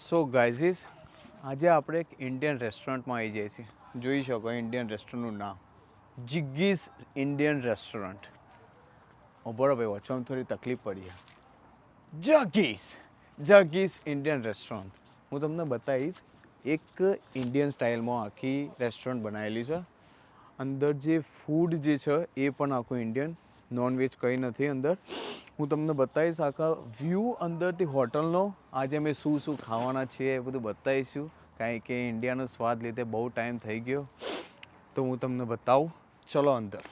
સો ગાઈઝીસ આજે આપણે એક ઇન્ડિયન રેસ્ટોરન્ટમાં આવી જઈએ છીએ. જોઈ શકો ઇન્ડિયન રેસ્ટોરન્ટનું નામ જિગ્ગીઝ ઇન્ડિયન રેસ્ટોરન્ટ. બરાબર ભાઈ વચમાં થોડી તકલીફ પડી છે. જગીઝ ઇન્ડિયન રેસ્ટોરન્ટ હું તમને બતાવીશ. એક ઇન્ડિયન સ્ટાઇલમાં આખી રેસ્ટોરન્ટ બનાવેલી છે. અંદર જે ફૂડ જે છે એ પણ આખું ઇન્ડિયન, નોનવેજ કંઈ નથી અંદર. હું તમને બતાવીશ આખા વ્યૂ અંદરથી હોટલનો. આજે અમે શું શું ખાવાના છીએ એ બધું બતાવીશું, કારણ કે ઇન્ડિયાનો સ્વાદ લીધે બહુ ટાઈમ થઈ ગયો. તો હું તમને બતાવું, ચલો અંદર.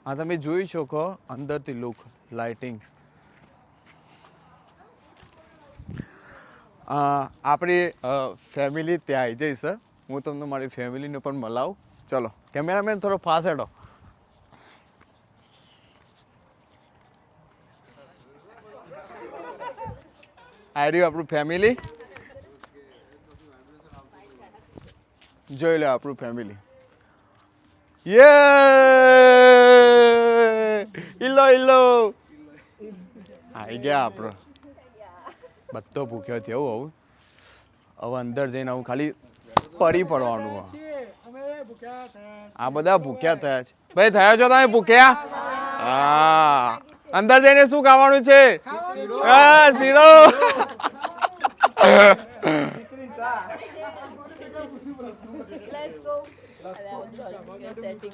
આ તમે જોઈ શકો અંદરથી લુક, લાઇટિંગ. આપણી ફેમિલી ત્યાં આવી જઈ સર. હું તમને મારી ફેમિલીને પણ મળાવું. ચલો કેમેરામેન થોડો ફાસ્ટ હેડો. આ રહ્યું આપણું ફેમિલી. જોઈ લો આપણું ફેમિલી. ઇલો ઇલો આવી ગયા આપણો. બધો ભૂખ્યો થયો હું. હવે અંદર જઈને હું ખાલી પડી પડવાનું. આ બધા ભૂખ્યા થયા છે. ભાઈ થયા છો તમે ભૂખ્યા? હા. અંદર જઈને શું ખાવાનું છે? શીરો.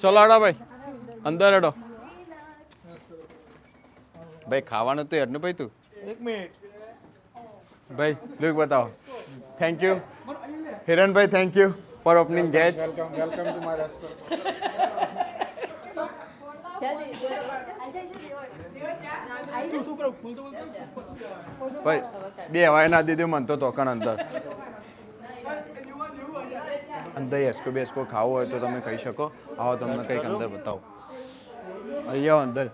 ચલો હેડો ભાઈ અંદર હેડો. ભાઈ ખાવાનું તો યાર ને ભાઈ તું. એક મિનિટ ભાઈ લુક બતાવો. થેન્ક યુ હિરણભાઈ, thank you for opening gate. Welcome to my restaurant. ભાઈ બે હવાય ના દીધું મને તો તોકણ અંદર. અંદર એસ્કો બેસ્કો ખાવું હોય તો તમે કહી શકો. આવો તમને કંઈક અંદર બતાવો. અહીંયા અંદર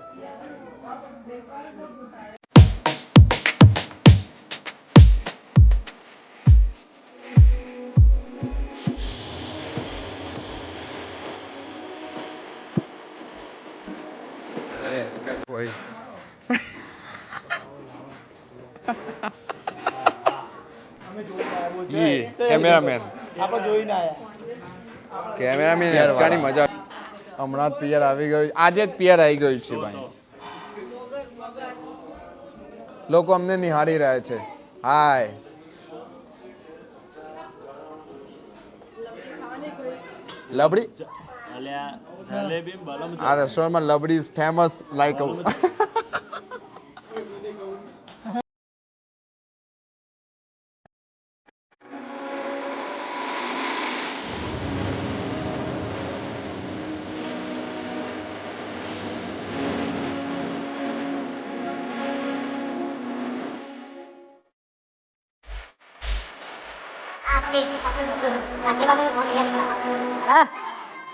કેમેરામેન આપણે જોઈને આયા. કેમેરામેન એસ્કાની મજા. હમણાં જ પિયર આવી ગયું. આજે જ પિયર આવી ગયું છે ભાઈ. લોકો અમને નિહાળી રહ્યા છે. હાય. લબડી. આ રેસ્ટોરન્ટમાં લબડી ઇઝ ફેમસ લાઈક.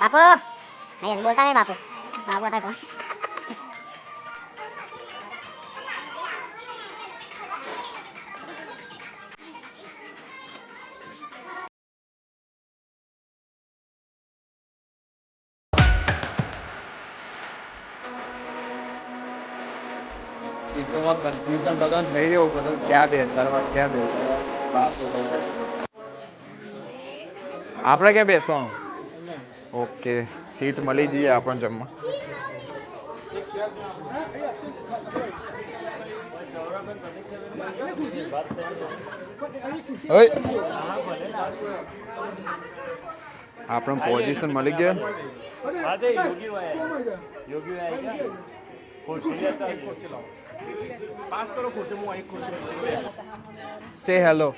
બાપુ નહીં બોલતા નહીં. બાપુ બાપુ હતા કોણ? કન્ફ્યુઝન બધા થઈ રહ્યું બધું. ક્યાં બેસવા ક્યાં બેસવા. આપણે ક્યાં બેસવાનું? ઓકે સીટ મળી જઈએ આપણને જમવા. આપણને પોઝિશન મળી ગયા. સે હેલો.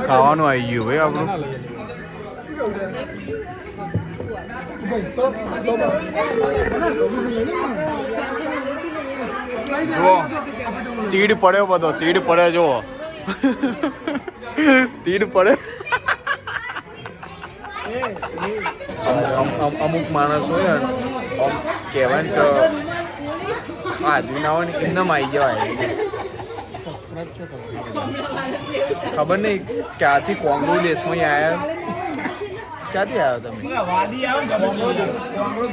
ખાવાનું આવી ગયું ભાઈ આપણું. જુઓ તીડ પડ્યો બધો. તીડ પડે જુઓ. તીડ પડે. અમુક માણસ હોય આમ કહેવાય ને કે આદમી ના હોય ને એમને આવી જવાય. ખબર નહીં ક્યાંથી કોંગો દેશમાં આવ્યા ક્યાંથી આવ્યો તમે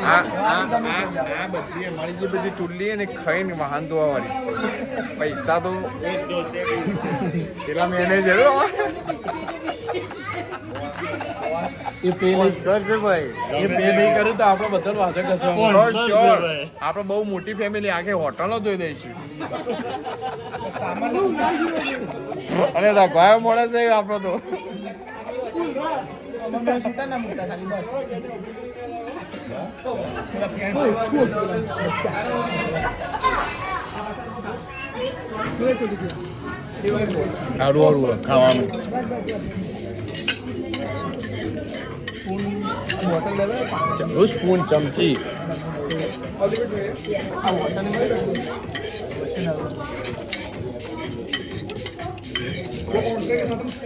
આ બધી અમારી જે બધી ટુલ્લી ને ખાઈને વાહન ધોવા વાળી છે પૈસા તો પેલા મેનેજર એ પે સર છે ભાઈ એ પે નહીં કર્યું તો આપણે બધા વાસે આપણે બહુ મોટી ફેમિલી આખે હોટલો ધોઈ દઈશું અને રખવાયો મળે છે આપણો તો સારું ખાવાનું સ્પૂન ચમચી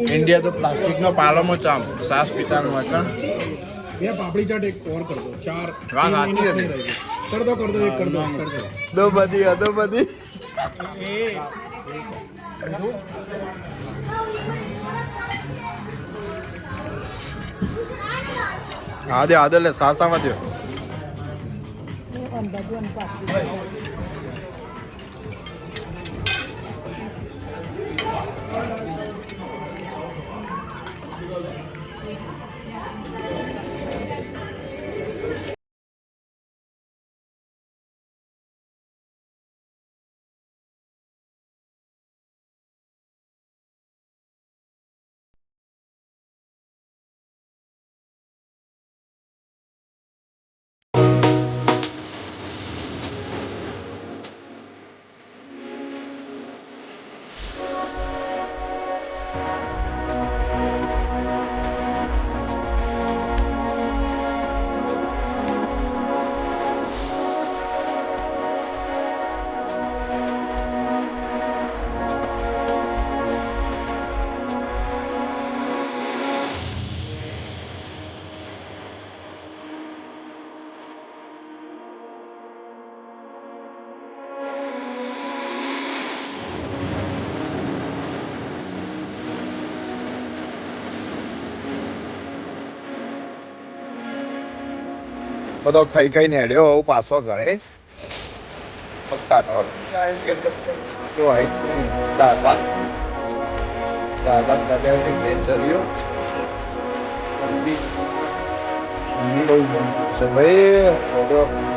ઇન્ડિયા તો પ્લાસ્ટિકનો પાલોમાં ચામ સાસ પીતાનું વાંચન બે પાપડી ચાટ એક ઓર કર દો ચાર વાત આતી હતી કર દો એક કર દો દો બધી આદે લે સાસામાં દો બધો ખાઈને હેડ્યો હું પાછો ઘરે ભાઈ